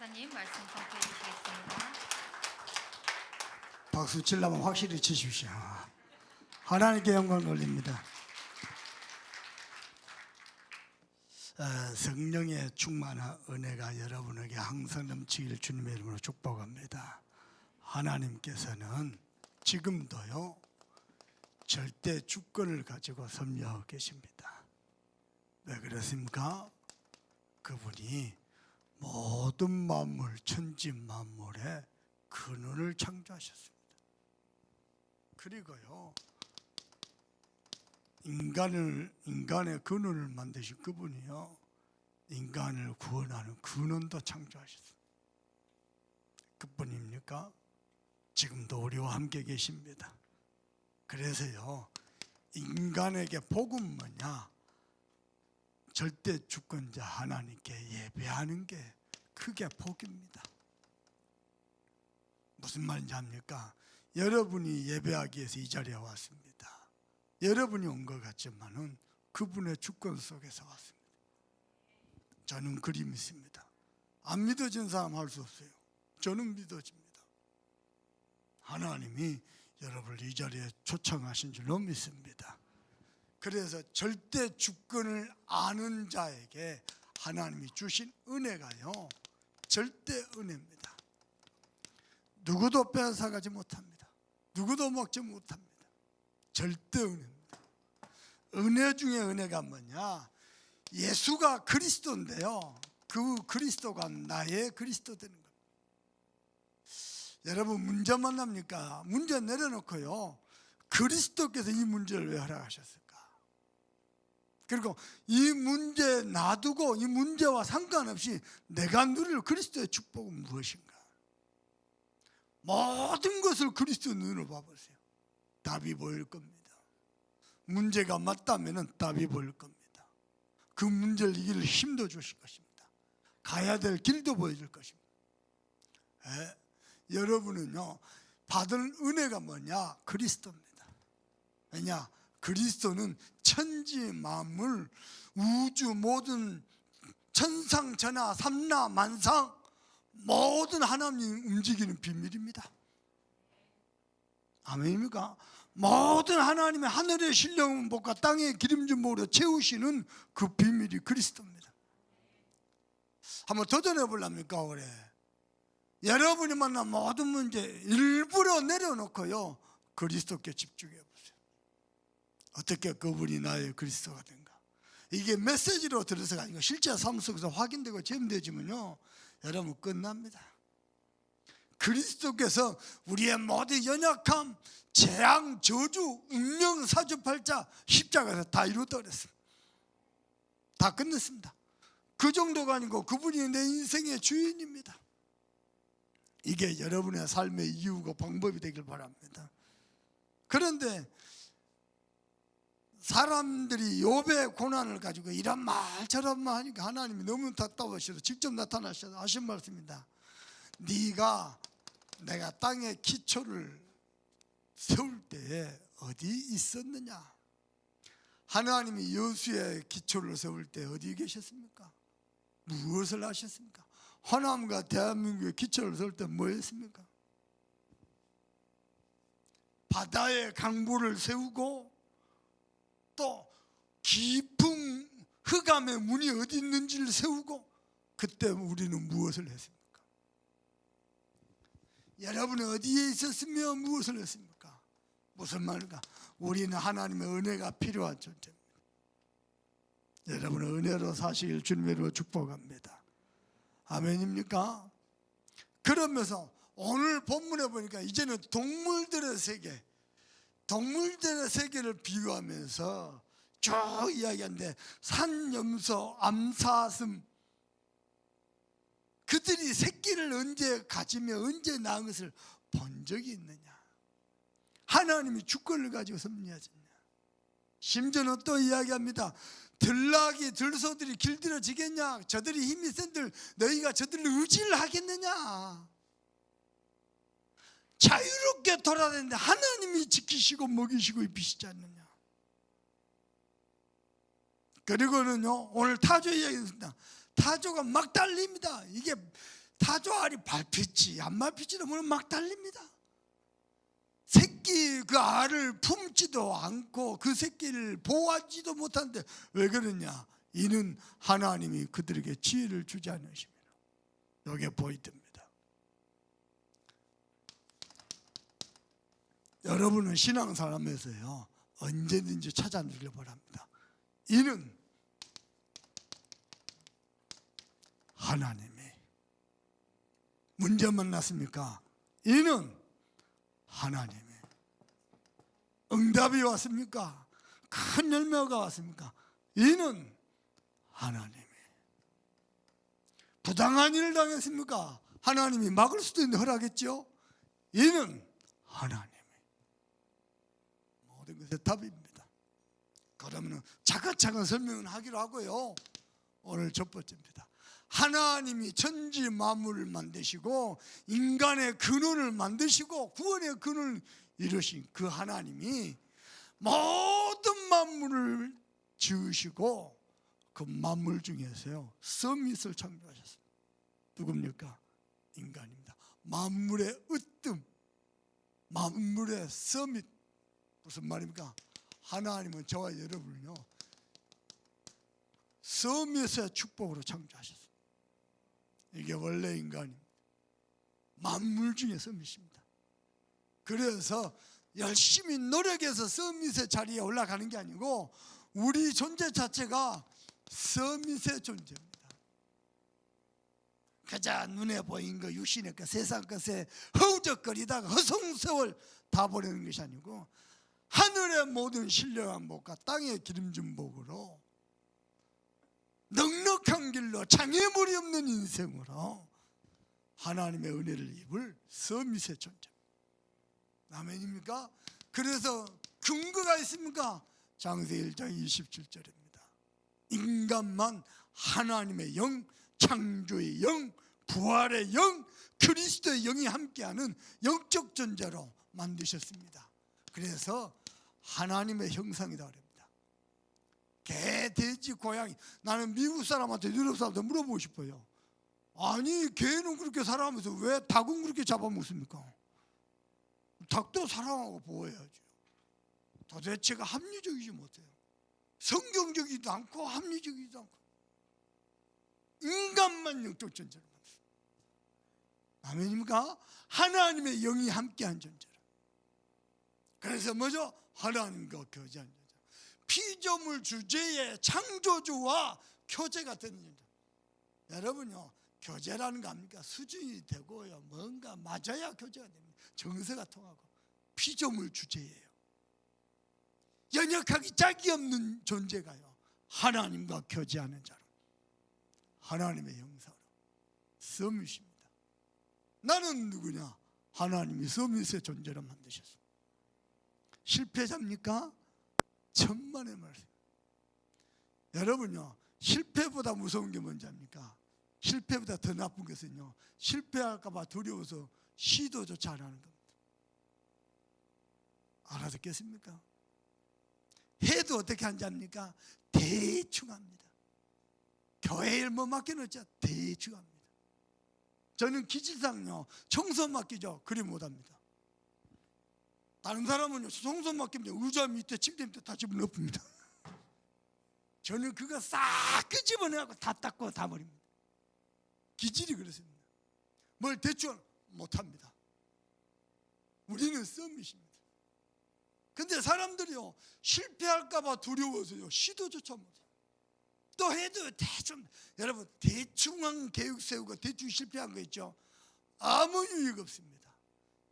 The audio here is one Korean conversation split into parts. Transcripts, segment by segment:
목사님 말씀 전해 주시겠습니다. 박수 치려면 확실히 치십시오. 하나님께 영광 돌립니다. 성령의 충만한 은혜가 여러분에게 항상 넘치길 주님의 이름으로 축복합니다. 하나님께서는 지금도요 절대 주권을 가지고 섭리하고 계십니다. 왜 그렇습니까? 그분이 모든 만물, 천지 만물의 근원을 창조하셨습니다. 그리고요 인간의 근원을 만드신 그분이요 인간을 구원하는 근원도 창조하셨습니다. 그뿐입니까? 지금도 우리와 함께 계십니다. 그래서요 인간에게 복은 뭐냐? 절대 주권자 하나님께 예배하는 게 크게 복입니다. 무슨 말인지 압니까? 여러분이 예배하기 위해서 이 자리에 왔습니다. 여러분이 온 것 같지만은 그분의 주권 속에서 왔습니다. 저는 그리 믿습니다. 안 믿어진 사람 할 수 없어요. 저는 믿어집니다. 하나님이 여러분을 이 자리에 초청하신 줄로 믿습니다. 그래서 절대 주권을 아는 자에게 하나님이 주신 은혜가요 절대 은혜입니다. 누구도 빼앗아가지 못합니다. 누구도 먹지 못합니다. 절대 은혜입니다. 은혜 중에 은혜가 뭐냐? 예수가 그리스도인데요 그 그리스도가 나의 그리스도 되는 겁니다. 여러분 문제 만납니까? 문제 내려놓고요 그리스도께서 이 문제를 왜 허락하셨을까? 그리고 이 문제 놔두고 이 문제와 상관없이 내가 누릴 그리스도의 축복은 무엇인가? 모든 것을 그리스도의 눈으로 봐보세요. 답이 보일 겁니다. 문제가 맞다면 답이 보일 겁니다. 그 문제를 이길 힘도 주실 것입니다. 가야 될 길도 보여줄 것입니다. 여러분은요 받은 은혜가 뭐냐? 그리스도입니다. 왜냐? 그리스도는 천지 만물 우주 모든 천상천하 삼라 만상 모든 하나님이 움직이는 비밀입니다. 아멘입니까? 모든 하나님의 하늘의 신령한 복과 땅의 기름진 복으로 채우시는 그 비밀이 그리스도입니다. 한번 도전해 보랍니까? 올해 여러분이 만난 모든 문제 일부러 내려놓고요 그리스도께 집중해 보세요. 어떻게 그분이 나의 그리스도가 된가? 이게 메시지로 들어서가 아니고 실제 삶 속에서 확인되고 체험되지면요 여러분 끝납니다. 그리스도께서 우리의 모든 연약함, 재앙, 저주, 운명, 사주팔자 십자가에서 다 이루었다 그랬습니다. 다 끝냈습니다. 그 정도가 아니고 그분이 내 인생의 주인입니다. 이게 여러분의 삶의 이유고 방법이 되길 바랍니다. 그런데 사람들이 욥의 고난을 가지고 이런 말 저런 말 하니까 하나님이 너무 답답하셔서 직접 나타나셔서 하신 말씀입니다. 네가 내가 땅에 기초를 세울 때에 어디 있었느냐? 하나님이 여수의 기초를 세울 때 어디 계셨습니까? 무엇을 하셨습니까? 호남과 대한민국의 기초를 세울 때 뭐 했습니까? 바다의 강보를 세우고 또 깊은 흑암의 문이 어디 있는지를 세우고 그때 우리는 무엇을 했습니까? 여러분은 어디에 있었으며 무엇을 했습니까? 무슨 말인가? 우리는 하나님의 은혜가 필요한 존재입니다. 여러분은 은혜로 사시길 주님으로 축복합니다. 아멘입니까? 그러면서 오늘 본문에 보니까 이제는 동물들의 세계, 동물들의 세계를 비유하면서 쭉 이야기하는데 산염소, 암사슴 그들이 새끼를 언제 가지며 언제 낳은 것을 본 적이 있느냐? 하나님이 주권을 가지고 섭리하셨냐? 심지어는 또 이야기합니다. 들나귀 들소들이 길들여지겠냐? 저들이 힘이 센들 너희가 저들을 의지를 하겠느냐? 자유롭게 돌아다니는데 하나님이 지키시고 먹이시고 입히시지 않느냐? 그리고는요 오늘 타조 이야기했습니다. 타조가 막 달립니다. 이게 타조알이 밟힐지 안 밟힐지도 모르면 막 달립니다. 새끼 그 알을 품지도 않고 그 새끼를 보호하지도 못하는데 왜 그러냐? 이는 하나님이 그들에게 지혜를 주지 않으시면. 이게 포인트입니다. 여러분은 신앙생활하면서요 언제든지 찾아주길 바랍니다. 이는 하나님이. 문제 만났습니까? 이는 하나님이. 응답이 왔습니까? 큰 열매가 왔습니까? 이는 하나님이. 부당한 일을 당했습니까? 하나님이 막을 수도 있는데 허락했죠? 이는 하나님이. 모든 것의 답입니다. 그러면 차근차근 설명을 하기로 하고요. 오늘 첫 번째입니다. 하나님이 천지 만물을 만드시고 인간의 근원을 만드시고 구원의 근원을 이루신 그 하나님이 모든 만물을 지으시고 그 만물 중에서요 서밋을 창조하셨습니다. 누굽니까? 인간입니다. 만물의 으뜸, 만물의 서밋. 무슨 말입니까? 하나님은 저와 여러분을요 서밋의 축복으로 창조하셨습니다. 이게 원래 인간입니다. 만물 중에 서밋입니다. 그래서 열심히 노력해서 서밋의 자리에 올라가는 게 아니고 우리 존재 자체가 서밋의 존재입니다. 그저 눈에 보인 거, 육신의 것, 세상 것에 허우적거리다가 허송세월 다 버리는 것이 아니고 하늘의 모든 신령한 복과 땅의 기름진 복으로 넉넉한 길로 장애물이 없는 인생으로 하나님의 은혜를 입을 서밋의 존재. 아멘입니까? 그래서 근거가 있습니까? 창세기 1장 27절입니다. 인간만 하나님의 영, 창조의 영, 부활의 영, 그리스도의 영이 함께하는 영적 존재로 만드셨습니다. 그래서 하나님의 형상이다 그럽니다. 개, 돼지, 고양이. 나는 미국 사람한테 유럽 사람한테 물어보고 싶어요. 아니 개는 그렇게 살아가면서 왜 닭은 그렇게 잡아먹습니까? 닭도 사랑하고 보호해야죠. 도대체가 합리적이지 못해요. 성경적이지도 않고 합리적이지도 않고 인간만 영적 존재로 만들었어요. 아멘입니까? 하나님의 영이 함께한 존재로. 그래서 뭐죠? 하나님과 교제한 존재. 피조물 주제의 창조주와 교제가 되는 존재. 여러분요 교제라는 거 압니까? 수준이 되고요 뭔가 맞아야 교제가 됩니다. 정서가 통하고. 피조물 주제예요. 연역하기 짝이 없는 존재가요 하나님과 교제하는 자로 하나님의 형상으로 서밋입니다. 나는 누구냐? 하나님이 서밋의 존재로 만드셨습니다. 실패자입니까? 천만의 말씀. 여러분요 실패보다 무서운 게 뭔지 압니까? 실패보다 더 나쁜 것은요 실패할까 봐 두려워서 시도조차 안 하는 겁니다. 알아듣겠습니까? 해도 어떻게 하는지 압니까? 대충 합니다. 교회에 뭐 맡겨놓자 대충 합니다. 저는 기질상요 청소 맡기죠 그리 못합니다. 다른 사람은요 청소 맡기면 의자 밑에 침대 밑에 다 집어넣습니다. 저는 그거 싹 끄집어내고 다 닦고 다 버립니다. 기질이 그렇습니다. 뭘 대충 못합니다. 우리는 서밋입니다. 근데 사람들이요 실패할까 봐 두려워서요 시도조차 못해요. 또 해도 대충. 여러분 대충한 계획 세우고 대충 실패한 거 있죠? 아무 유익 없습니다.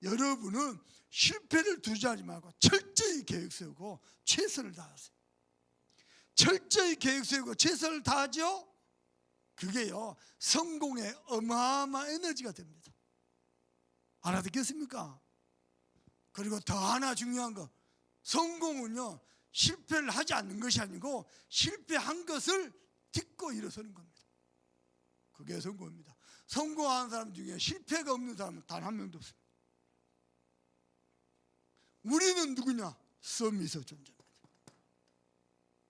여러분은 실패를 두자하지 말고 철저히 계획 세우고 최선을 다하세요. 철저히 계획 세우고 최선을 다하죠? 그게요 성공의 어마어마한 에너지가 됩니다. 알아듣겠습니까? 그리고 더 하나 중요한 거, 성공은요 실패를 하지 않는 것이 아니고 실패한 것을 딛고 일어서는 겁니다. 그게 성공입니다. 성공한 사람 중에 실패가 없는 사람은 단 한 명도 없습니다. 우리는 누구냐? 서밋의 존재입니다.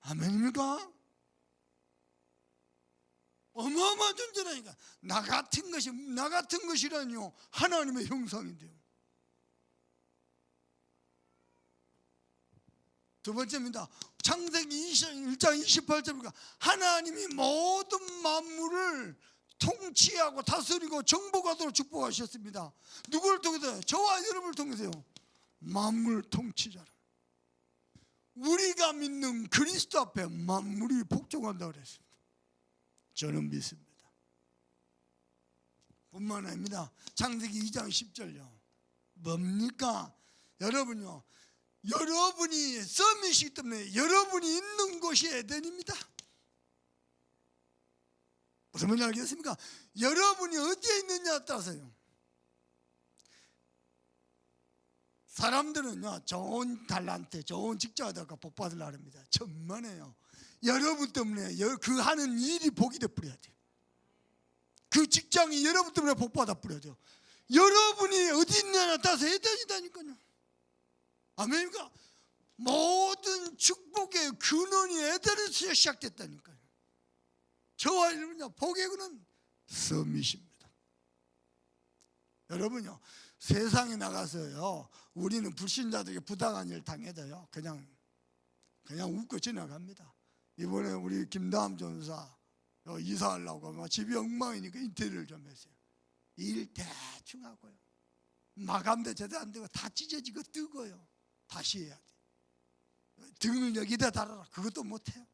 아멘입니까? 어마어마한 존재라니까. 나 같은 것이라니요, 하나님의 형상인데요. 두 번째입니다. 창세기 1장 28절입니다. 하나님이 모든 만물을 통치하고 다스리고 정복하도록 축복하셨습니다. 누구를 통해서요? 저와 여러분을 통해서요. 만물 통치자라. 우리가 믿는 그리스도 앞에 만물이 복종한다고 그랬습니다. 저는 믿습니다. 뿐만 아닙니다. 창세기 2장 10절요. 뭡니까? 여러분요, 여러분이 썸이시기 때문에 여러분이 있는 곳이 에덴입니다. 무슨 말인지 알겠습니까? 여러분이 어디에 있느냐에 따라서요. 사람들은요, 좋은 달란트, 좋은 직장하다가 복 받으려고 합니다. 천만에요. 여러분 때문에 그 하는 일이 복이 되어버려야 돼요. 그 직장이 여러분 때문에 복 받아 버려야 돼요. 여러분이 어디 있느냐에 따라서 에덴이다니까요. 아멘입니까? 모든 축복의 근원이 에덴에서 시작됐다니까요. 저와 여러분요, 복의 근원 썸이십니다. 여러분요, 세상에 나가서요, 우리는 불신자들에게 부당한 일 당해도요, 그냥 웃고 지나갑니다. 이번에 우리 김다음 전사 이사하려고 집이 엉망이니까 인테리어를 좀 했어요. 일 대충 하고요, 마감도 제대로 안 되고 다 찢어지고 뜨고요, 다시 해야 돼. 등을 여기다 달아라, 그것도 못해요.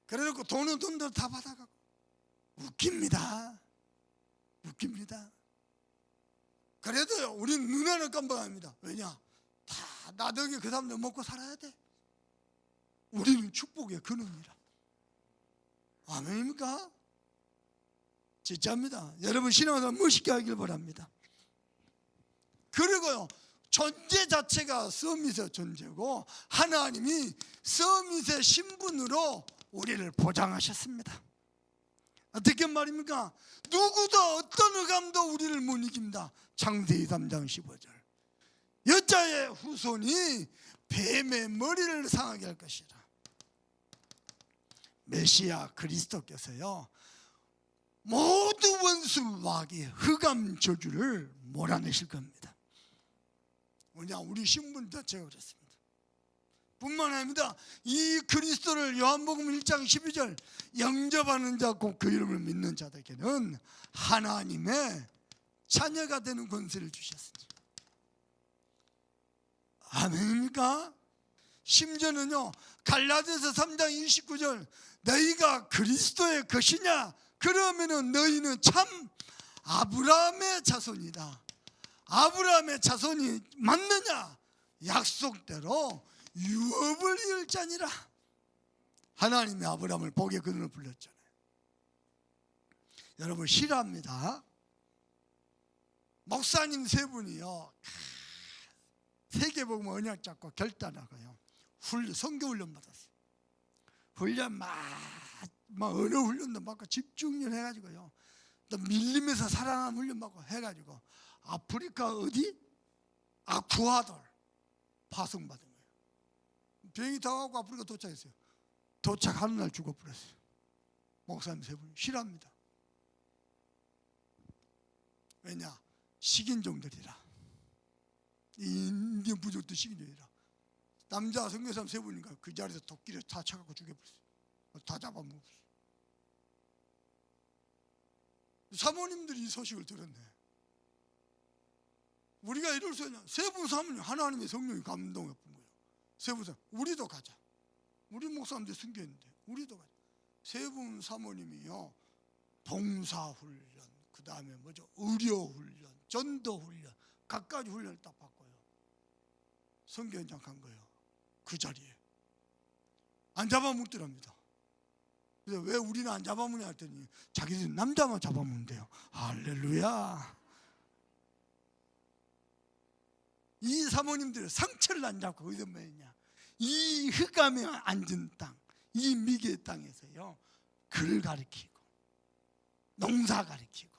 그래놓고 돈은 돈대로 다 받아가고 웃깁니다. 그래도요, 우리는 눈에는 깜빡합니다. 왜냐? 다 나덕에 그 사람들 먹고 살아야 돼. 우리는 축복의 근원이라. 아멘입니까? 진짜입니다. 여러분 신앙생활 멋있게 하길 바랍니다. 그리고요, 존재 자체가 서밋의 존재고 하나님이 서밋의 신분으로 우리를 보장하셨습니다. 어떻게 말입니까? 누구도 어떤 흑암도 우리를 못 이깁니다. 창세기 3장 15절. 여자의 후손이 뱀의 머리를 상하게 할 것이라. 메시아 그리스도께서요, 모두 원수 마귀의 흑암 저주를 몰아내실 겁니다. 뭐냐? 우리 신분 자체가 그렇습니다. 뿐만 아닙니다. 이 그리스도를 요한복음 1장 12절 영접하는 자 곧 그 이름을 믿는 자들에게는 하나님의 자녀가 되는 권세를 주셨습니다. 아멘입니까? 심지어는요, 갈라디아서 3장 29절 너희가 그리스도의 것이냐? 그러면은 너희는 참 아브라함의 자손이다. 아브라함의 자손이 맞느냐? 약속대로 유업을 이을 자니라. 하나님이 아브라함을 복의 근원으로 불렀잖아요. 여러분 실화입니다. 목사님 세 분이요, 세계복음 언약 잡고 결단하고요, 선교훈련 받았어요. 훈련 막 언어 훈련도 받고 집중력 해가지고요, 또 밀림에서 살아남은 훈련 받고 해가지고 아프리카 어디? 아쿠아돌 파송받은 거예요. 비행기 타고 아프리카 도착했어요. 도착하는 날 죽어버렸어요. 목사님 세 분 실합니다. 왜냐? 식인종들이라. 인디언 부족도 식인종이라. 남자 선교사람 세 분인가 그 자리에서 도끼를 다 쳐갖고 죽여버렸어요. 다 잡아먹었어요. 사모님들이 이 소식을 들었네. 우리가 이럴 수 있냐? 세 분 사모님 하나님의 성령이 감동해 본 거예요. 세 분 사모님 우리도 가자. 우리 목사님들 숨겨있는데 우리도 가자. 세 분 사모님이요, 봉사훈련, 그 다음에 뭐죠? 의료훈련, 전도훈련, 각가지 훈련을 딱 받고요, 선교 현장 간 거예요. 그 자리에 안 잡아먹더랍니다. 그래서 왜 우리는 안 잡아먹냐 했더니 자기들 남자만 잡아먹는데요. 할렐루야. 이 사모님들은 상처를 안 잡고 어디서 뭐했냐, 이 흑암에 앉은 땅, 이 미개의 땅에서요 글 가르치고 농사 가르치고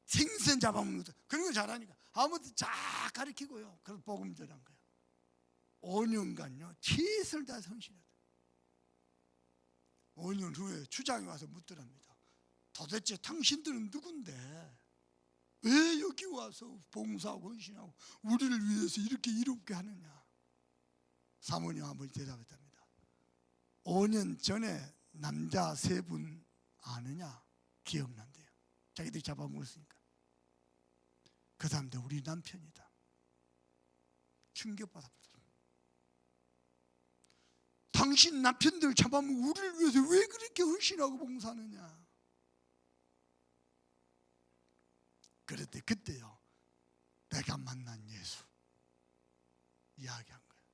생선 잡아먹는 거 그런 거 잘하니까 아무튼 쫙 가르치고요, 그래서 복음 전한 거예요. 5년간요 최선을 다해 헌신하다. 5년 후에 추장이 와서 묻더랍니다. 도대체 당신들은 누군데 왜 여기 와서 봉사하고 헌신하고 우리를 위해서 이렇게 이롭게 하느냐. 사모님 아버지 대답했답니다. 5년 전에 남자 3분 아느냐? 기억난대요. 자기들이 잡아먹었으니까. 그 사람들 우리 남편이다. 충격받았거든요. 당신 남편들 잡아먹고 우리를 위해서 왜 그렇게 헌신하고 봉사하느냐. 그랬더니 그때요, 내가 만난 예수 이야기한 거예요.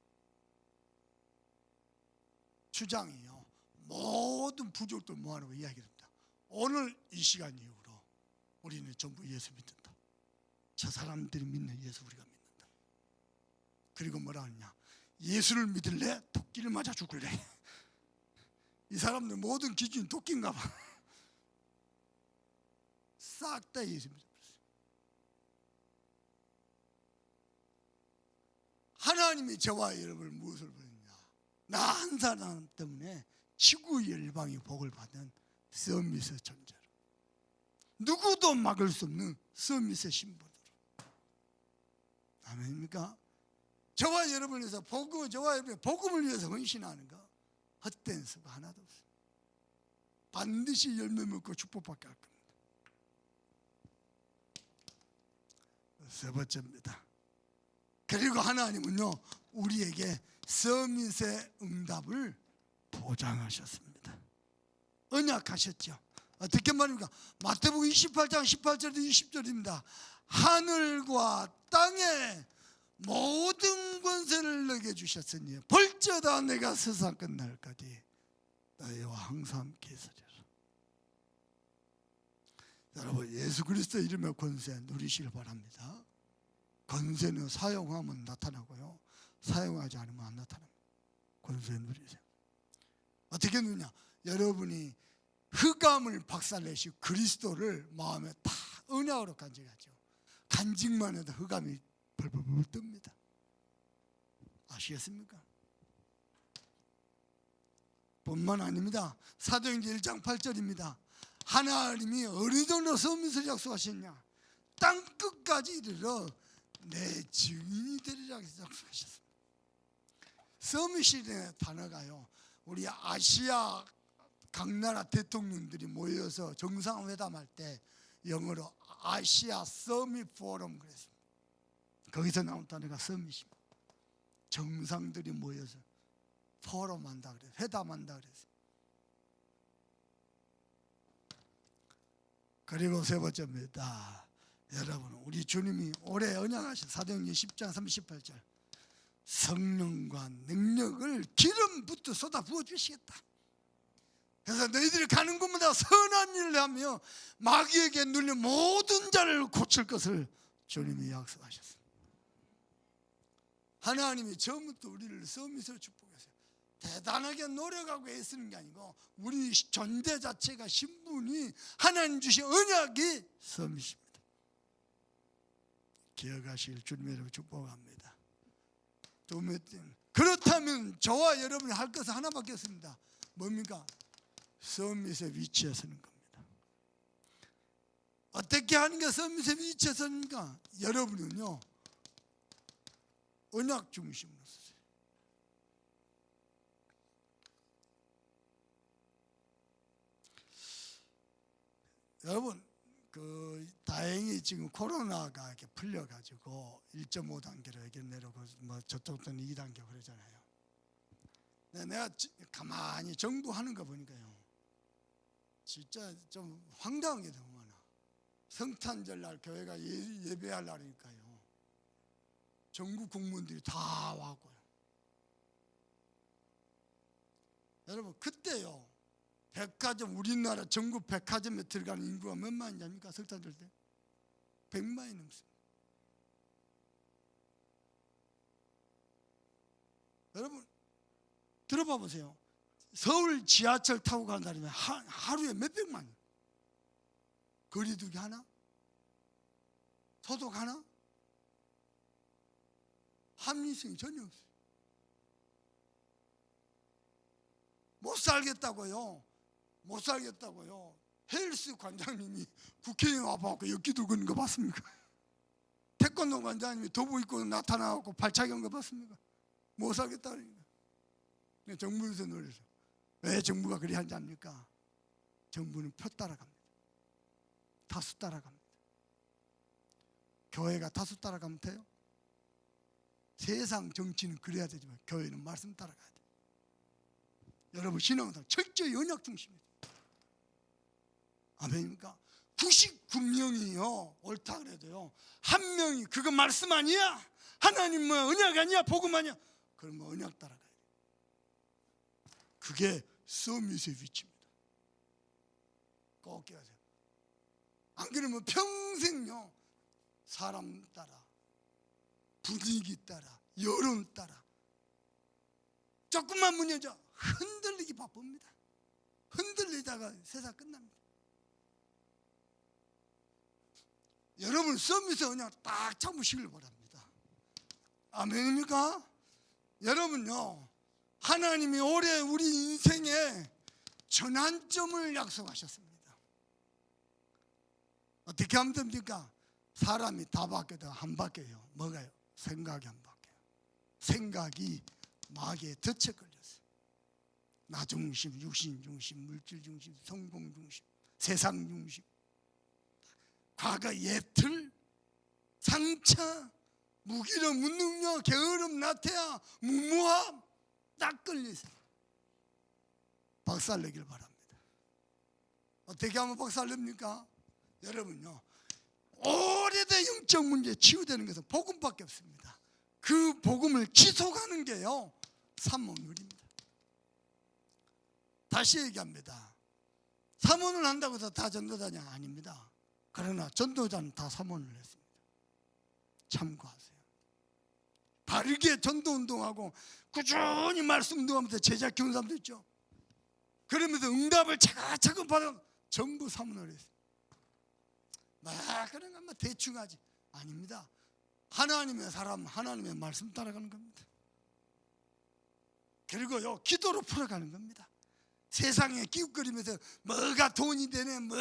주장이요, 모든 부족들 모아놓고 이야기합니다. 오늘 이 시간 이후로 우리는 전부 예수 믿는다. 저 사람들이 믿는 예수 우리가 믿는다. 그리고 뭐라 하느냐, 예수를 믿을래? 토끼를 맞아 죽을래? 이 사람들 모든 기준이 토끼인가 봐. 싹 다 예수 믿어버렸어요. 하나님이 저와 여러분을 무엇을 보냈냐, 나 한 사람 때문에 지구 열방이 복을 받는 서밋의 존재로, 누구도 막을 수 없는 서밋의 신분으로. 아멘입니까? 저와 여러분에서 저와 여러분의 복음을 위해서 헌신하는 거 헛된 수가 하나도 없어요. 반드시 열매 먹고 축복받게 할 겁니다. 세 번째입니다. 그리고 하나님은요, 우리에게 서밋의 응답을 보장하셨습니다. 언약하셨죠. 어떻게 말입니까? 마태복음 28장 18절에서 20절입니다. 하늘과 땅에 모든 권세를 너에게 주셨으니 볼지어다 내가 세상 끝날까지 너희와 항상 함께 있으리라. 여러분, 예수 그리스도 이름의 권세 누리시길 바랍니다. 권세는 사용하면 나타나고요, 사용하지 않으면 안 나타납니다. 권세 누리세요. 어떻게 누리냐? 여러분이 흑암을 박살내시고 그리스도를 마음에 다 은약으로 간직하죠. 간직만 해도 흑암이 벌벌벌 뜹니다. 아시겠습니까? 뿐만 아닙니다. 사도행전 1장 8절입니다. 하나님이 어느 정도 서밋을 약속하셨냐? 땅 끝까지 이르러 내 증인이 되리라 약속하셨습니다. 서밋이라는 단어가요, 우리 아시아 각 나라 대통령들이 모여서 정상회담할 때 영어로 아시아 서밋 포럼 그랬습니다. 거기서 나온 단어가 서밋입니다. 정상들이 모여서 포럼한다 그래서 회담한다 그래서. 그리고 세 번째입니다. 여러분, 우리 주님이 올해 언약하신 사도행전 10장 38절, 성령과 능력을 기름부터 쏟아 부어 주시겠다. 그래서 너희들이 가는 곳마다 선한 일을 하며 마귀에게 눌린 모든 자를 고칠 것을 주님이 약속하셨습니다. 하나님이 처음부터 우리를 서밋으로 축복했어요. 대단하게 노력하고 애쓰는 게 아니고 우리 존재 자체가, 신분이 하나님 주신 언약이 서밋입니다. 기억하실 주님의 이름으로 축복합니다. 그렇다면 저와 여러분이 할 것은 하나밖에 없습니다. 뭡니까? 서밋의 위치에 서는 겁니다. 어떻게 하는 게 서밋의 위치에 서는가? 여러분은요, 언약 중심으로 서세요. 여러분, 다행히 지금 코로나가 이렇게 풀려가지고 1.5단계로 이렇게 내려오고 뭐 저쪽도 2단계 그러잖아요. 내가 가만히 정부 하는 거 보니까요, 진짜 좀 황당한 게 너무 많아. 성탄절 날 교회가 예배할 날이니까요, 전국 공무원들이 다 와고요. 여러분, 그때요, 백화점, 우리나라 전국 백화점에 들어가는 인구가 몇 만인지 압니까? 석탄절 때 100만이 넘습니다. 여러분, 들어봐 보세요. 서울 지하철 타고 가는 날이면 하루에 몇백만, 거리두기 하나? 소독 하나? 합리성이 전혀 없어요. 못 살겠다고요. 못 살겠다고요. 헬스 관장님이 국회의원 와봐갖고 역기도 그는 거 봤습니까? 태권도 관장님이 도복 입고 나타나갖고 발차기 한 거 봤습니까? 못 살겠다 그러니까. 정부에서 노려서 왜 정부가 그리 한지 압니까? 정부는 표 따라갑니다. 다수 따라갑니다. 교회가 다수 따라가면 돼요? 세상 정치는 그래야 되지만 교회는 말씀 따라가야 돼요. 여러분 신앙은 철저히 언약 중심입니다. 아멘입니까? 99명이요 옳다 그래도요 한 명이 그거 말씀 아니야? 하나님 뭐 언약 아니야? 복음 아니야? 그러면 언약 따라가야 돼요. 그게 서밋의 위치입니다. 꼭 기억하세요. 안 그러면 평생요 사람 따라 분위기 따라 여론 따라 조금만 무너져 흔들리기 바쁩니다. 흔들리다가 세상 끝납니다. 여러분 서밋에 그냥 딱 잡으시길 바랍니다. 아멘입니까? 여러분요 하나님이 올해 우리 인생에 전환점을 약속하셨습니다. 어떻게 하면 됩니까? 사람이 다 바뀌어도 안 바뀌어요. 뭐가요? 생각이 안 바뀌어요. 생각이 마귀에 덫에 걸렸어요. 나 중심, 육신 중심, 물질 중심, 성공 중심, 세상 중심, 과거 옛틀, 상처, 무기력, 무능력, 게으름, 나태함, 무모함 딱 걸리세요. 박살내길 바랍니다. 어떻게 하면 박살냅니까? 여러분요 오래된 영적 문제 치유되는 것은 복음밖에 없습니다. 그 복음을 지속하는 게요 사모율입니다. 다시 얘기합니다. 사모를 한다고 해서 다 전도자냐? 아닙니다. 그러나 전도자는 다 사모를 했습니다. 참고하세요. 바르게 전도운동하고 꾸준히 말씀운동하면서 제자 키우는 사람도 있죠. 그러면서 응답을 차근차근 받아 전부 사모를 했습니다. 그런 것만 대충 하지. 아닙니다. 하나님의 사람, 하나님의 말씀 따라가는 겁니다. 그리고요 기도로 풀어가는 겁니다. 세상에 기웃거리면서 뭐가 돈이 되네 뭐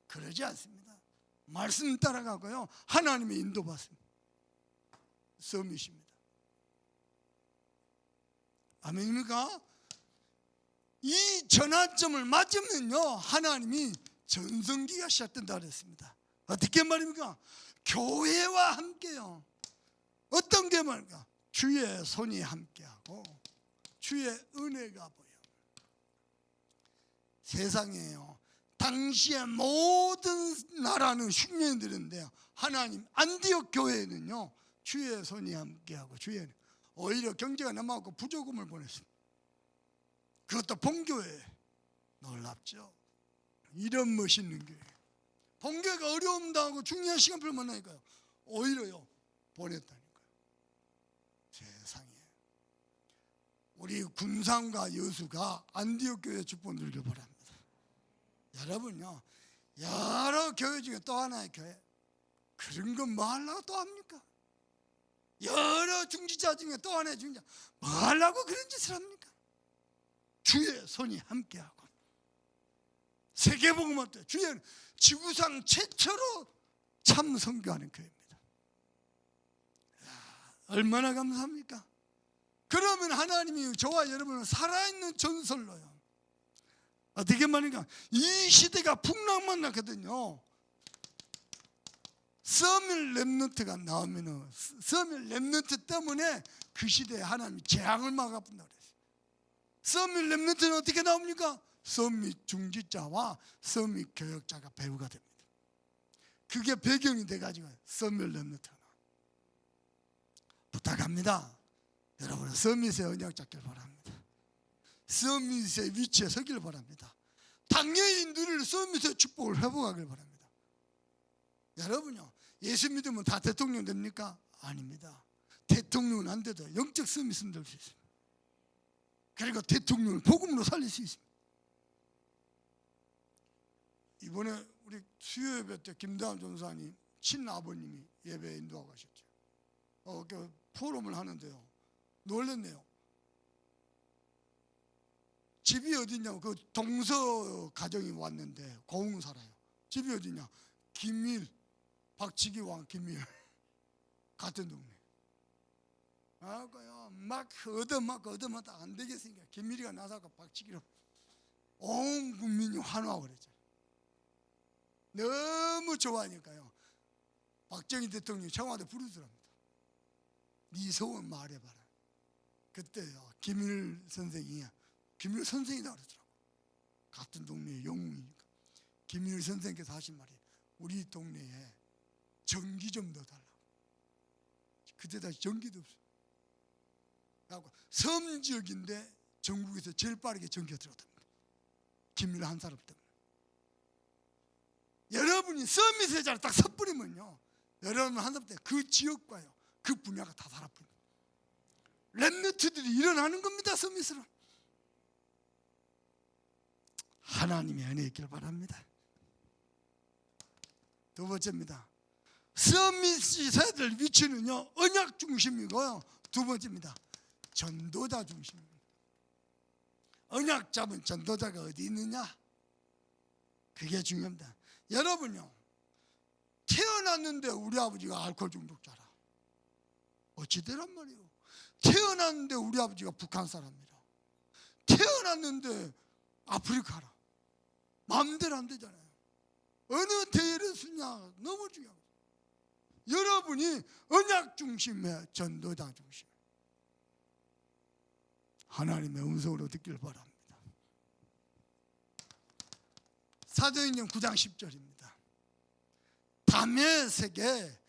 그러지 않습니다. 말씀 따라가고요 하나님의 인도받습니다. 서밋입니다. 아멘입니까? 이 전환점을 맞으면요 하나님이 전성기가 시작된다 그랬습니다. 어떻게 말입니까? 교회와 함께요. 어떤 게 말입니까? 주의 손이 함께하고 주의 은혜가 보여. 세상에요 당시의 모든 나라는 흉년들인데요 하나님 안디옥 교회는요 주의 손이 함께하고 주의 은혜. 오히려 경제가 남아갖고 부조금을 보냈습니다. 그것도 본교회. 놀랍죠? 이런 멋있는 교회. 본교회가 어려움 당하고 중요한 시간표를 만나니까요 오히려요 보냈다니까요. 세상에 우리 군상과 여수가 안디옥 교회 축복 누리길 바랍니다. 여러분요 여러 교회 중에 또 하나의 교회 그런 건 뭐 하려고 또 합니까? 여러 중지자 중에 또 하나의 중지자 뭐 하려고 그런 짓을 합니까? 주의 손이 함께하고 세계복음화 때 주의 지구상 최초로 참 선교하는 교회입니다. 얼마나 감사합니까? 그러면 하나님이 저와 여러분을 살아있는 전설로요 어떻게 말인가? 이 시대가 풍랑만 났거든요. 서밋 렘넌트가 나오면 서밋 렘넌트 때문에 그 시대에 하나님이 재앙을 막아본다 그랬어요. 서밋 렘넌트는 어떻게 나옵니까? 서밋 중지자와 서밋 교역자가 배우가 됩니다. 그게 배경이 돼가지고 서밋 렘넌트가 나와요. 부탁합니다. 여러분 서밋의 언약 잡길 바랍니다. 서밋의 위치에 서길 바랍니다. 당연히 누릴 서밋의 축복을 회복하길 바랍니다. 여러분요 예수 믿으면 다 대통령 됩니까? 아닙니다. 대통령은 안 돼도 영적 서밋은 될 수 있습니다. 그리고 대통령을 복음으로 살릴 수 있습니다. 이번에 우리 수요예배 때 김대환 전사님 친아버님이 예배 인도하고 가셨죠. 포럼을 하는데요 놀랐네요. 집이 어디냐? 그 동서 가정이 왔는데 고흥 살아요. 집이 어디냐? 김일, 박치기 왕 김일 같은 동네. 그요 막 얻어맞고 안 되겠으니까 김일이가 나서고 박치기로 온 국민이 환호하고 그랬죠. 너무 좋아하니까요. 박정희 대통령이 청와대 부르더랍니다. 네 소원 말해봐라. 그때요 김일 선생이 김일 선생이다 그러더라고. 같은 동네의 영웅이니까. 김일 선생께서 하신 말이 우리 동네에 전기 좀 더 달라고. 그때 다시 전기도 없어. 그래갖고 섬 지역인데 전국에서 제일 빠르게 전기가 들어갔답니다. 김일 한 사람 때문에. 여러분이 서밋에 잘 딱 섣부리면요, 여러분 한 사람 때 그 지역과요, 그 분야가 다 살아버립니다. 렘너트들이 일어나는 겁니다. 서밋으로. 하나님의 은혜 있기를 바랍니다. 두 번째입니다. 서밋이 서야 될 위치는요, 언약 중심이고요. 두 번째입니다. 전도자 중심입니다. 언약 잡은 전도자가 어디 있느냐? 그게 중요합니다. 여러분요, 태어났는데 우리 아버지가 알코올 중독자라. 어찌되란 말이에요. 태어났는데 우리 아버지가 북한 사람이라. 태어났는데 아프리카라. 마음대로 안 되잖아요. 어느 대회를 쓰냐 너무 중요합니다. 여러분이 언약 중심의 전도자 중심, 하나님의 음성으로 듣길 바랍니다. 사도행전 9장 10절입니다. 다메섹에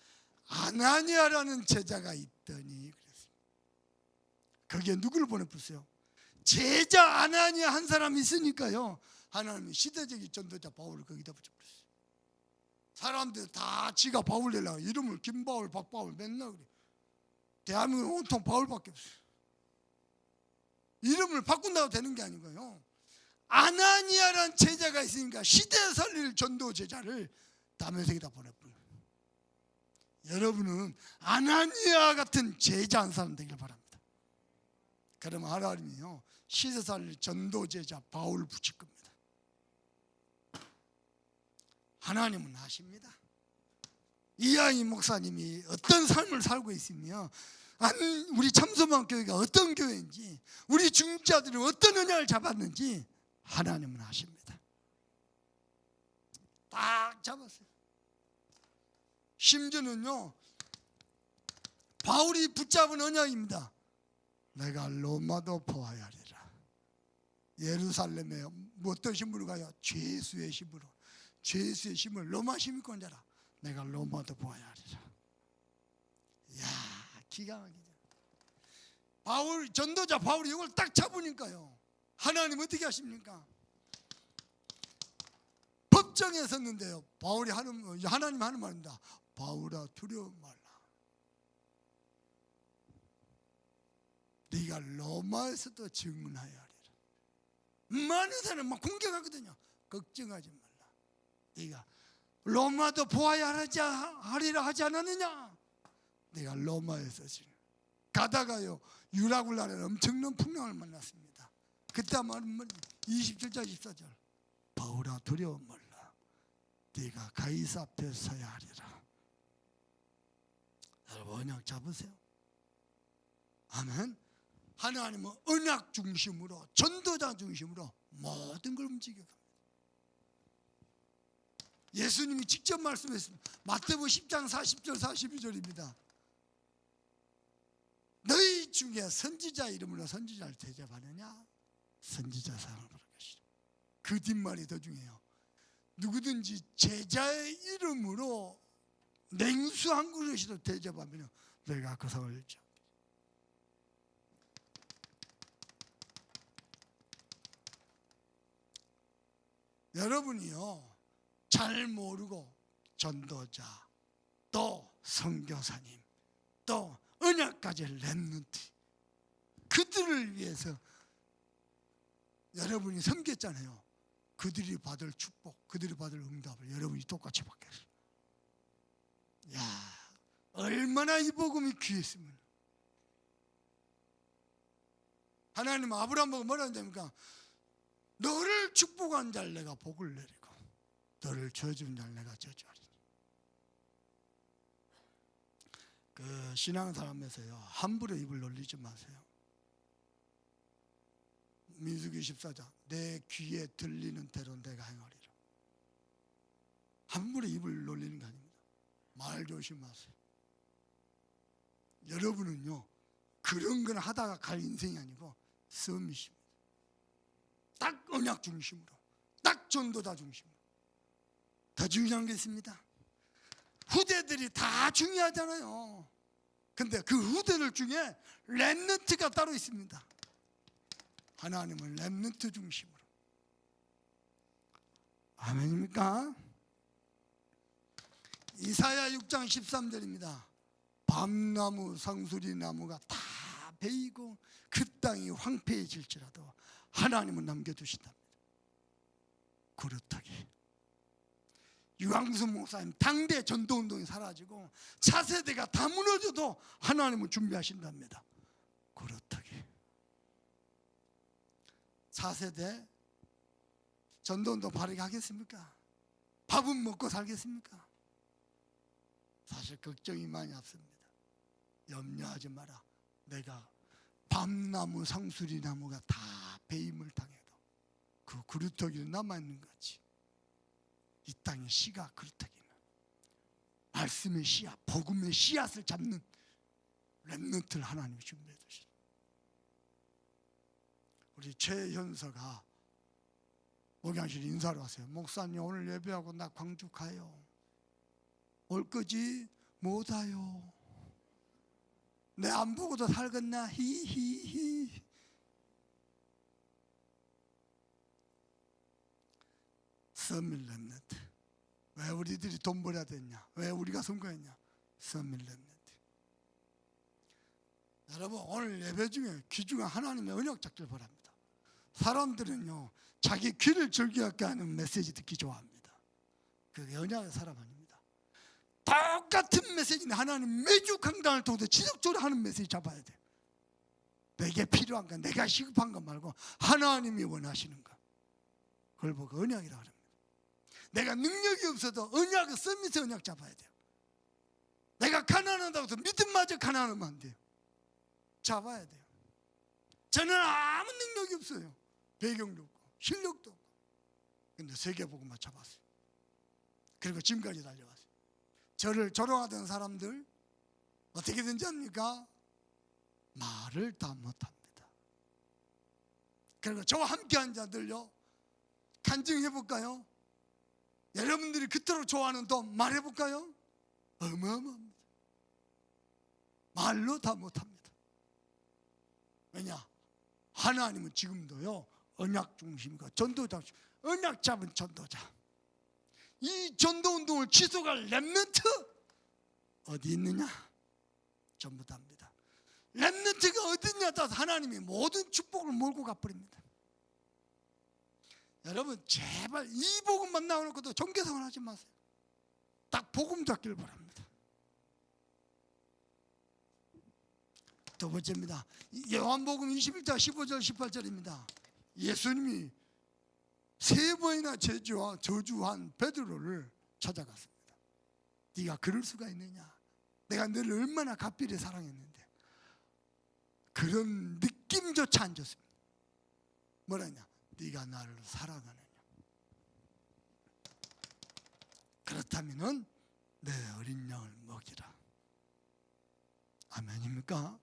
아나니아라는 제자가 있더니 그랬습니다. 거기에 누구를 보내셨어요? 제자 아나니아 한 사람이 있으니까요, 하나님이 시대적인 전도자 바울을 거기다 붙여버렸어요. 사람들 다 지가 바울 내려고 이름을 김바울, 박바울 맨날 그래. 대한민국 온통 바울밖에 없어요. 이름을 바꾼다고 되는 게 아니고요, 아나니아라는 제자가 있으니까 시대 살릴 전도 제자를 다메섹에다 보내버려요. 여러분은 아나니아 같은 제자 한 사람 되길 바랍니다. 그러면 하나님이요, 시대 살릴 전도 제자 바울을 붙일 겁니다. 하나님은 아십니다. 이하이 목사님이 어떤 삶을 살고 있으며, 우리 참소만 교회가 어떤 교회인지, 우리 중자들이 어떤 은혜를 잡았는지 하나님은 아십니다. 딱 잡았어요. 심지어는요, 바울이 붙잡은 언약입니다. 내가 로마도 보아야 하리라. 예루살렘에 어떤 신부로 가요? 죄수의 신부로. 죄수의 신을 로마 시민권자라. 내가 로마도 보아야 하리라. 이야, 기가 막히죠. 바울, 전도자 바울이 이걸 딱 잡으니까요, 하나님 어떻게 하십니까? 법정에 섰는데요, 바울이 하나님 하는 말입니다. 바울아, 두려워 말라. 네가 로마에서도 증언하여 하리라. 많은 사람 막 공격하거든요. 걱정하지 말라. 네가 로마도 보아야 하리라 하지 않았느냐? 내가 로마에서 지금 가다가요, 유라굴라는 엄청난 풍랑을 만났습니다. 그때 말은 27절 14절. 바울아, 두려워 말라. 네가 가이사 앞에 서야 하리라. 여러분, 언약 잡으세요. 아멘. 하나님은 언약 중심으로, 전도자 중심으로 모든 걸 움직여갑니다. 예수님이 직접 말씀했습니다. 마태복음 10장 40절 42절입니다. 너희 중에 선지자 이름으로 선지자를 대접하느냐? 선지자 상을 받을 것이라. 그 뒷말이 더 중요해요. 누구든지 제자의 이름으로 냉수 한 그릇이라도 대접하면 내가 그 상을 줘. 여러분이요, 잘 모르고 전도자, 또 선교사님, 또 언약까지 렘넌트, 그들을 위해서 여러분이 섬겼잖아요. 그들이 받을 축복, 그들이 받을 응답을 여러분이 똑같이 받겠어요. 야, 얼마나 이 복음이 귀했으면. 하나님 아브라함 보고 뭐라 한답니까? 너를 축복한 자를 내가 복을 내리고 너를 저주한 자를 내가 저주하리니. 그 신앙사람에서요, 함부로 입을 놀리지 마세요. 민수기 14장 내 귀에 들리는 대로 내가 행하리라. 함부로 입을 놀리는 게 아닙니다. 말 조심하세요. 여러분은요, 그런 건 하다가 갈 인생이 아니고 썸이십니다. 딱 언약 중심으로, 딱 전도자 중심으로. 더 중요한 게 있습니다. 후대들이 다 중요하잖아요. 근데 그 후대들 중에 렘넌트가 따로 있습니다. 하나님은 렘넌트 중심으로. 아멘입니까? 이사야 6장 13절입니다. 밤나무 상수리 나무가 다 베이고 그 땅이 황폐해질지라도 하나님은 남겨두신답니다. 그렇다기. 유광수 목사님 당대 전도운동이 사라지고 차세대가 다 무너져도 하나님은 준비하신답니다. 그렇다기. 4세대 전도운동 바르게 하겠습니까? 밥은 먹고 살겠습니까? 사실 걱정이 많이 앞섭니다. 염려하지 마라. 내가 밤나무 상수리 나무가 다 배임을 당해도 그 그루터기는 남아있는 거지. 이 땅의 씨가 그루터기는 말씀의 씨앗, 복음의 씨앗을 잡는 렘넌트를 하나님이 준비해 두신. 우리 최현서가 목양실 인사로 왔어요. 목사님 오늘 예배하고 나 광주 가요. 올 거지? 못 와요. 내 안 보고도 살겠나? 히히히. 서밀 렘넌트. 왜 우리들이 돈 벌어야 됐냐? 왜 우리가 선거했냐? 서밀 렘넌트. 여러분 오늘 예배 중에 귀중한 하나님의 언약 잡길 바랍니다. 사람들은요 자기 귀를 즐겁게 하는 메시지 듣기 좋아합니다. 그게 언약의 사람 아닙니다. 똑같은 메시지는 하나님 매주 강단을 통해서 지속적으로 하는 메시지 잡아야 돼요. 내게 필요한 거, 내가 시급한 거 말고 하나님이 원하시는 거, 그걸 보고 언약이라고 합니다. 내가 능력이 없어도 언약을 쓰면서 언약 잡아야 돼요. 내가 가난하다고 해서 믿음마저 가난하면 안 돼요. 잡아야 돼요. 저는 아무 능력이 없어요. 배경도 없고 실력도 없고. 근데 세계복음만 잡았어요. 그리고 지금까지 달려왔어요. 저를 조롱하던 사람들 어떻게든지 합니까? 말을 다 못합니다. 그리고 저와 함께한 자들요 간증해볼까요? 여러분들이 그토록 좋아하는 돈 말해볼까요? 어마어마합니다. 말로 다 못합니다. 왜냐? 하나님은 지금도요 언약 중심과 전도자, 언약 잡은 전도자, 이 전도운동을 지속할 렘넌트 어디 있느냐? 전부 다입니다. 렘넌트가 어디 있냐에 따라서 하나님이 모든 축복을 몰고 가버립니다. 여러분 제발 이 복음만 나오고도 종교생활 하지 마세요. 딱 복음 잡기를 바랍니다. 두 번째입니다. 요한복음 21장 15절 18절입니다. 예수님이 세 번이나 저주한 베드로를 찾아갔습니다. 네가 그럴 수가 있느냐? 내가 너를 얼마나 갑비리 사랑했는데. 그런 느낌조차 안 줬습니다. 뭐라냐? 네가 나를 사랑하느냐? 그렇다면은 내 어린 양을 먹이라. 아멘입니까?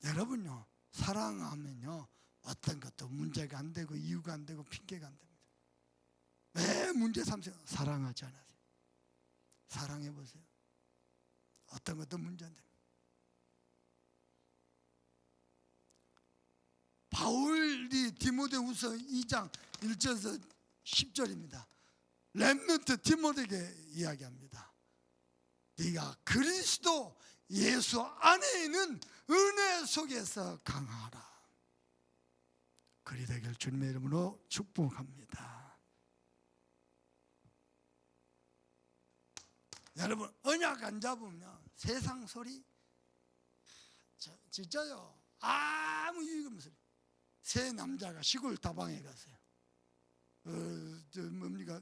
여러분요 사랑하면요 어떤 것도 문제가 안 되고 이유가 안 되고 핑계가 안 됩니다. 왜 문제 삼세요? 사랑하지 않으세요. 사랑해 보세요. 어떤 것도 문제 안 됩니다. 바울이 디모데후서 2장 1절에서 10절입니다. 렘넌트 디모데에게 이야기합니다. 네가 그리스도 예수 안에 있는 은혜 속에서 강하라. 그리 되길 주님의 이름으로 축복합니다. 여러분 언약 안 잡으면 세상 소리 진짜요 아무 유익 없는 소리. 세 남자가 시골 다방에 갔어요. 뭡니까?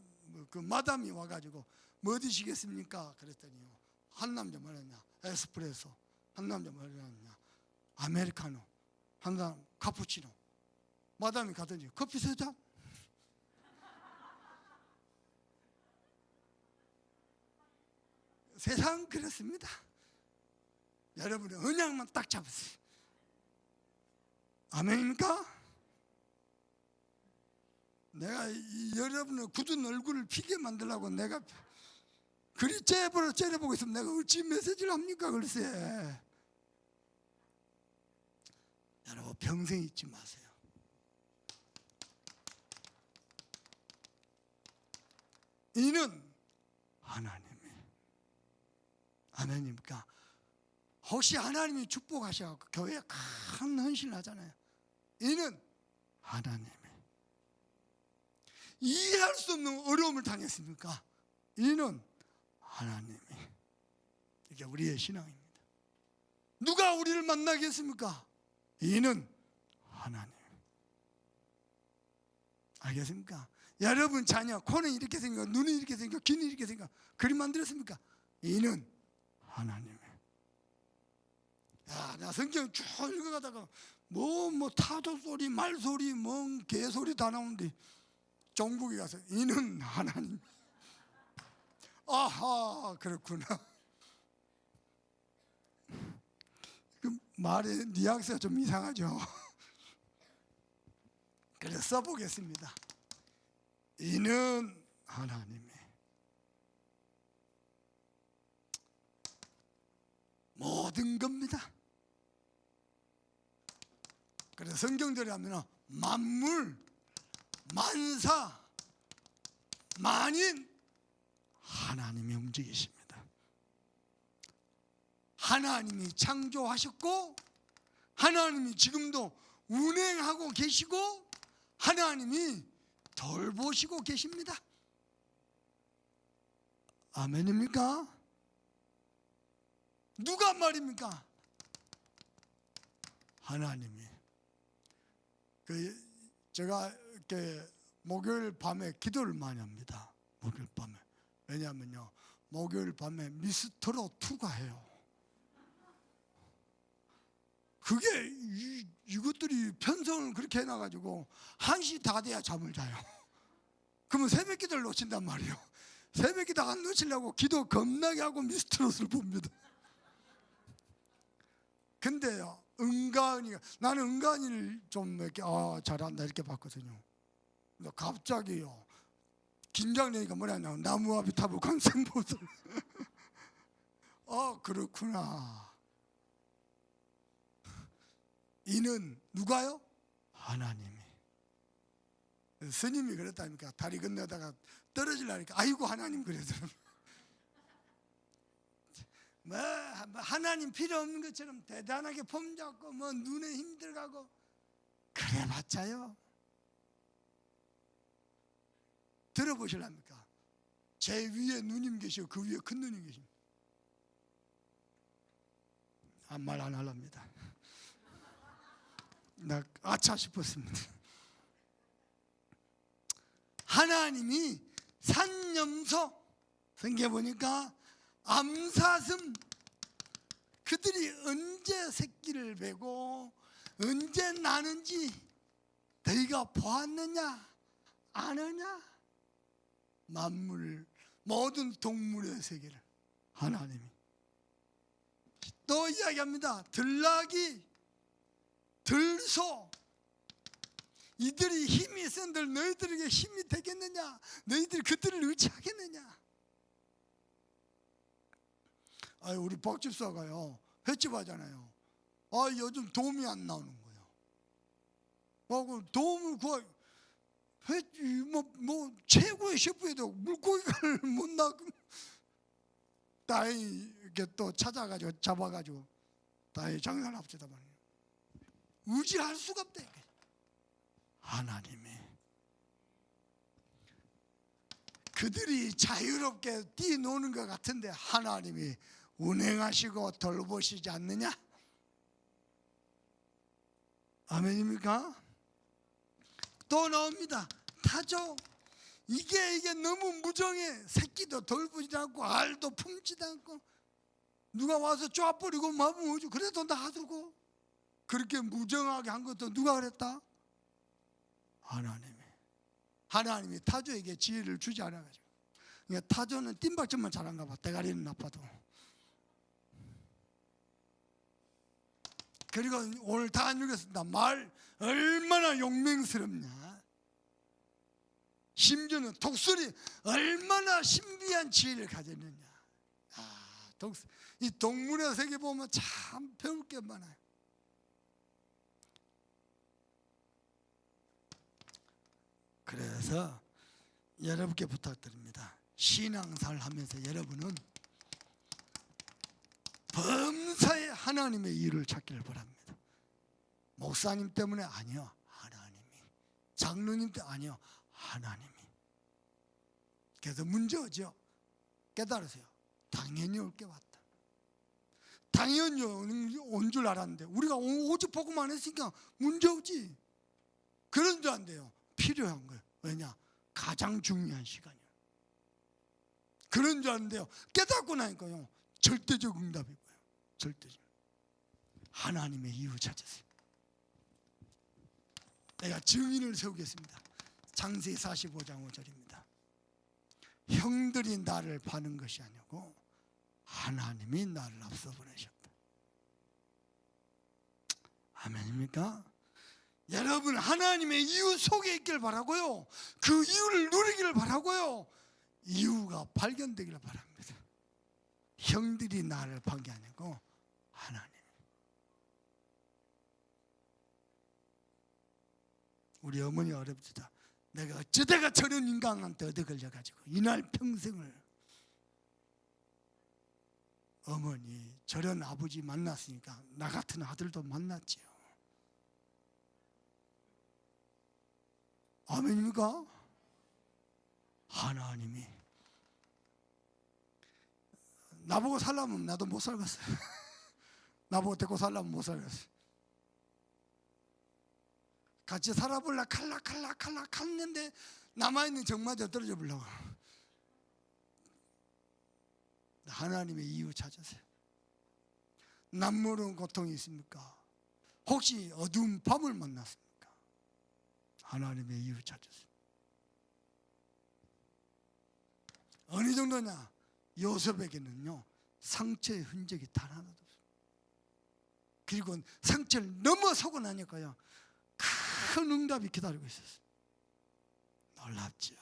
그 마담이 와가지고 뭐 드시겠습니까? 그랬더니요, 한 남자 말했냐, 에스프레소. 한 남자 말했냐, 아메리카노. 한 사람 카푸치노. 마담이 가더니 커피 3잔. 세상 그렇습니다. 여러분의 언약만 딱 잡으세요. 아멘입니까? 내가 여러분의 굳은 얼굴을 피게 만들려고 내가 그리 째려보고 있으면 내가 어찌 메시지를 합니까? 글쎄. 여러분 평생 잊지 마세요. 이는 하나님이. 아멘입니까? 혹시 하나님이 축복하셔서 교회에 큰 헌신을 하잖아요. 이는 하나님이. 이해할 수 없는 어려움을 당했습니까? 이는 하나님이. 이게 우리의 신앙입니다. 누가 우리를 만나겠습니까? 이는 하나님. 알겠습니까? 여러분 자녀 코는 이렇게 생겨, 눈이 이렇게 생겨, 귀는 이렇게 생겨, 그림 만들었습니까? 이는 하나님. 야, 나 성경 쭉 읽어가다가 뭐 타도 소리, 말 소리, 개소리 다 나오는데 종국에 가서 이는 하나님. 아하, 그렇구나. 그 말의 뉘앙스가 좀 이상하죠. 그래서 써보겠습니다. 이는 하나님이. 모든 겁니다. 그래서 성경대로 하면 만물, 만사, 만인 하나님이 움직이십니다. 하나님이 창조하셨고 하나님이 지금도 운행하고 계시고 하나님이 돌보시고 계십니다. 아멘입니까? 누가 말입니까? 하나님이. 제가 이렇게 목요일 밤에 기도를 많이 합니다. 목요일 밤에. 왜냐하면요, 목요일 밤에 미스터로 2가 해요. 그게 이것들이 편성을 그렇게 해놔가지고 1시 다 돼야 잠을 자요. 그러면 새벽 기도를 놓친단 말이에요. 새벽 기도 안 놓치려고 기도 겁나게 하고 미스터롯을 봅니다. 근데요, 은가은이가, 나는 은가은이를 좀 이렇게 잘한다 이렇게 봤거든요. 근데 갑자기요, 긴장되니까 뭐냐냐, 나무 앞에 타고 강생보들. 그렇구나. 이는 누가요? 하나님이. 스님이 그랬다니까. 다리 건너다가 떨어지려니까 아이고 하나님 그러더라고요. 뭐 하나님 필요 없는 것처럼 대단하게 폼 잡고 뭐 눈에 힘 들어가고 그래봤자요. 들어보실랍니까? 제 위에 누님 계시고 그 위에 큰 누님 계십니다. 말 안 하랍니다. 나 아차 싶었습니다. 하나님이 산염소, 성경에 보니까 암사슴, 그들이 언제 새끼를 베고 언제 나는지 너희가 보았느냐 아느냐? 만물, 모든 동물의 세계를 하나님이. 또 이야기합니다. 들나귀, 들소, 이들이 힘이 있은들 너희들에게 힘이 되겠느냐? 너희들이 그들을 의지하겠느냐? 우리 박집사가요, 횟집 하잖아요. 요즘 도움이 안 나오는 거예요. 그 도움을 구하, 최고의 셰프에도 물고기를 못 나고, 다행히 이렇게 또 찾아가지고 잡아가지고 다행히 장사를 합시다 말이에요. 의지할 수가 없다. 하나님이. 그들이 자유롭게 뛰노는 것 같은데 하나님이 운행하시고 돌보시지 않느냐? 아멘입니까? 또 나옵니다. 타조. 이게 너무 무정해. 새끼도 돌보지 않고 알도 품지도 않고 누가 와서 쪼아버리고 마음 오죠. 그래도 놔두고. 그렇게 무정하게 한 것도 누가 그랬다? 하나님이 타조에게 지혜를 주지 않아가지고. 그러니까 타조는 뜀박질만 잘한가 봐. 대가리는 나빠도. 그리고 오늘 다 안 읽었습니다. 말 얼마나 용맹스럽냐. 심지어는 독수리 얼마나 신비한 지혜를 가졌느냐. 이 동물의 세계 보면 참 배울 게 많아요. 그래서 여러분께 부탁드립니다. 신앙생활 하면서 여러분은 범사에 하나님의 일을 찾기를 바랍니다. 목사님 때문에 아니요, 하나님이. 장로님 때문에 아니요, 하나님이. 그래서 문제 오죠. 깨달으세요. 당연히 올 게 왔다. 당연히 온 줄 알았는데 우리가 오직 보고만 했으니까 문제 오지. 그런 줄 안 돼요. 필요한 거예요. 왜냐? 가장 중요한 시간이에요. 그런 줄 아는데요. 깨닫고 나니까요. 절대적 응답이 뭐예요? 절대적. 하나님의 이유 찾으세요. 내가 증인을 세우겠습니다. 창세기 45장 5절입니다. 형들이 나를 파는 것이 아니고 하나님이 나를 앞서 보내셨다. 아멘입니까? 여러분 하나님의 이유 속에 있길 바라고요. 그 이유를 누리기를 바라고요. 이유가 발견되기를 바랍니다. 형들이 나를 판 게 아니고 하나님. 우리 어머니 어렵다. 내가 어쩌다가 저런 인간한테 얻어 걸려가지고 이날 평생을. 어머니 저런 아버지 만났으니까 나 같은 아들도 만났지요. 아멘입니까? 하나님이 나보고 살라면 나도 못 살겠어요. 나보고 데리고 살라면 못 살겠어요. 같이 살아보려 칼락칼락 했는데 남아있는 정마저 떨어져 보려고. 하나님의 이유 찾으세요. 남모르는 고통이 있습니까? 혹시 어두운 밤을 만났습니까? 하나님의 이유 찾으세요. 어느 정도냐? 요셉에게는요 상처의 흔적이 단 하나도 없어요. 그리고 상처를 넘어서고 나니까요 큰 응답이 기다리고 있었어요. 놀랍지요.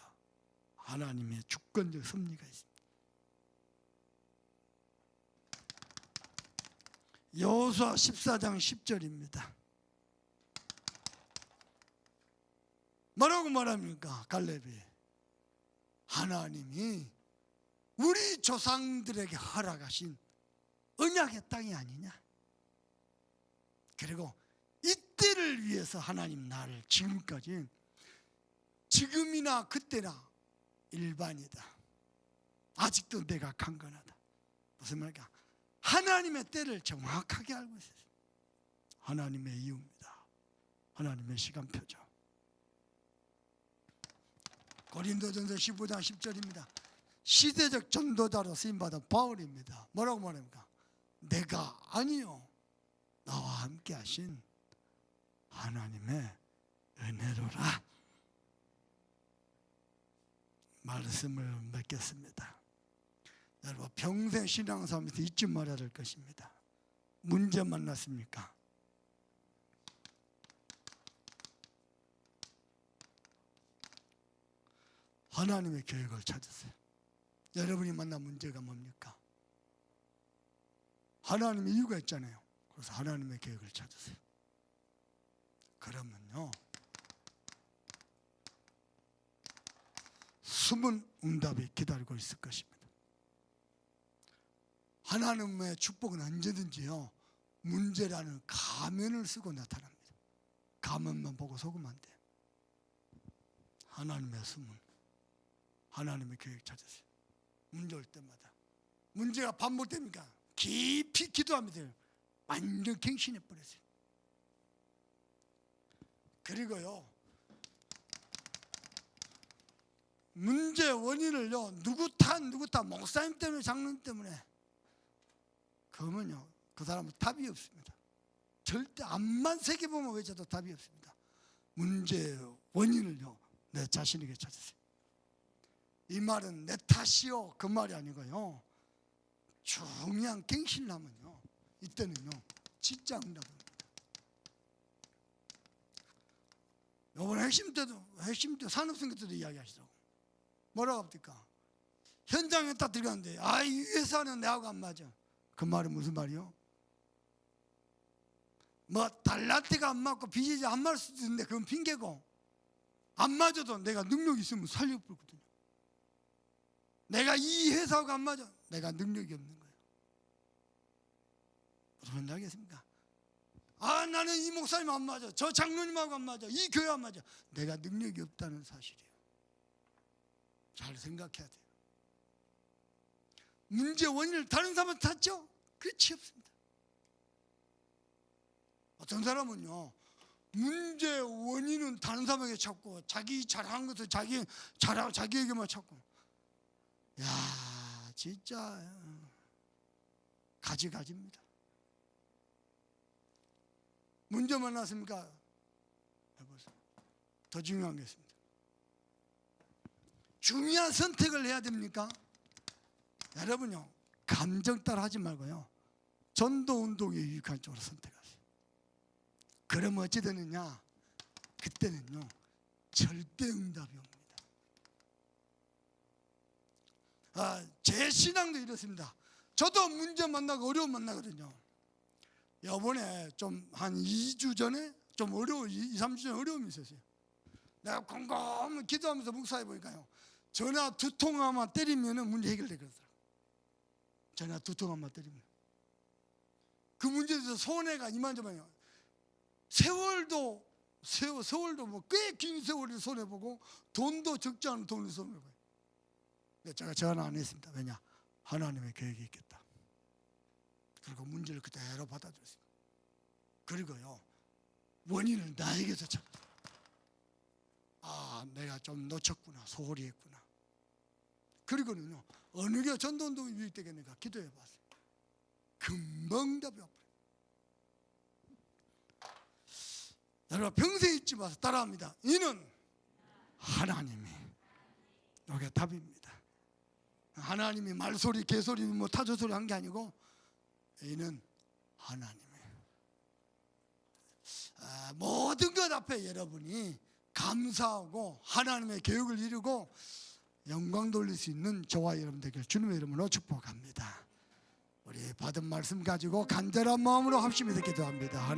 하나님의 주권적 섭리가 있습니다. 여호수아 14장 10절입니다. 뭐라고 말합니까? 갈렙이 하나님이 우리 조상들에게 허락하신 언약의 땅이 아니냐. 그리고 이때를 위해서 하나님 나를 지금까지 지금이나 그때나 일반이다. 아직도 내가 강건하다. 무슨 말일까? 하나님의 때를 정확하게 알고 있어요. 하나님의 이유입니다. 하나님의 시간표죠. 고린도전서 15장 10절입니다. 시대적 전도자로 쓰임받은 바울입니다. 뭐라고 말합니까? 내가 아니요 나와 함께 하신 하나님의 은혜로라. 말씀을 맺겠습니다. 여러분 평생 신앙생활에서 잊지 말아야 될 것입니다. 문제 만났습니까? 하나님의 계획을 찾으세요. 여러분이 만난 문제가 뭡니까? 하나님의 이유가 있잖아요. 그래서 하나님의 계획을 찾으세요. 그러면요 숨은 응답이 기다리고 있을 것입니다. 하나님의 축복은 언제든지요 문제라는 가면을 쓰고 나타납니다. 가면만 보고 속으면 안 돼요. 하나님의 숨은 하나님의 계획 찾으세요. 문제 올 때마다 문제가 반복되니까 깊이 기도하면 완전 갱신해 버렸어요. 그리고요 문제 원인을요 누구 탓 목사님 때문에 장로님 때문에 그러면요 그 사람은 답이 없습니다. 절대 앞만 새겨보면 외쳐도 답이 없습니다. 문제의 원인을요 내 자신에게 찾으세요. 이 말은 내 탓이요 그 말이 아니고요, 중요한 갱신하면요 이때는요 진짜 응답입니다. 이번 핵심 때 산업선거 때도 이야기하시더라고. 뭐라고 합니까? 현장에 딱 들어갔는데 이 회사는 내하고 안 맞아. 그 말은 무슨 말이요? 뭐 달란트가 안 맞고 비즈니스 안 맞을 수도 있는데 그건 핑계고, 안 맞아도 내가 능력이 있으면 살려버리거든요. 내가 이 회사하고 안 맞아, 내가 능력이 없는 거예요. 무슨 말인지 알겠습니까? 나는 이 목사님 안 맞아, 저 장로님하고 안 맞아, 이 교회 안 맞아. 내가 능력이 없다는 사실이에요. 잘 생각해야 돼요. 문제 원인을 다른 사람한테 찾죠? 끝이 없습니다. 어떤 사람은요 문제 원인은 다른 사람에게 찾고 자기 잘한 것을 자기에게만 찾고, 야 진짜 가지가지입니다. 문제 만났습니까? 해보세요. 더 중요한 게 있습니다. 중요한 선택을 해야 됩니까? 여러분요 감정 따라 하지 말고요 전도운동에 유익한 쪽으로 선택하세요. 그러면 어찌 되느냐? 그때는요 절대 응답이 옵니다. 제 신앙도 이렇습니다. 저도 문제 만나고 어려움 만나거든요. 이번에 좀 한 2주 전에 좀 2, 3주 전에 어려움이 있었어요. 내가 곰곰 기도하면서 묵상해 보니까요 전화 두 통화만 때리면 문제 해결되거든요. 전화 두 통화만 때리면 그 문제에 대해서 손해가 이만저만이요. 세월도 뭐 꽤 긴 세월을 손해보고 돈도 적지 않은 돈을 손해보고. 근데 제가 전화 안 했습니다. 왜냐? 하나님의 계획이 있겠다. 그리고 문제를 그대로 받아들였습니다. 그리고요 원인을 나에게서 찾았어요. 내가 좀 놓쳤구나, 소홀히 했구나. 그리고는요 어느 게 전도운동이 유익되겠는가 기도해 봤어요. 금방 응답이 와버려요. 여러분 평생 잊지 마세요. 따라합니다. 이는 하나님이, 이게 답입니다. 하나님이 말소리 개소리 뭐 타조소리 한 게 아니고 이는 하나님이 모든 것 앞에 여러분이 감사하고 하나님의 계획을 이루고 영광 돌릴 수 있는 저와 여러분들에게 주님의 이름으로 축복합니다. 우리 받은 말씀 가지고 간절한 마음으로 합심해서 기도합니다.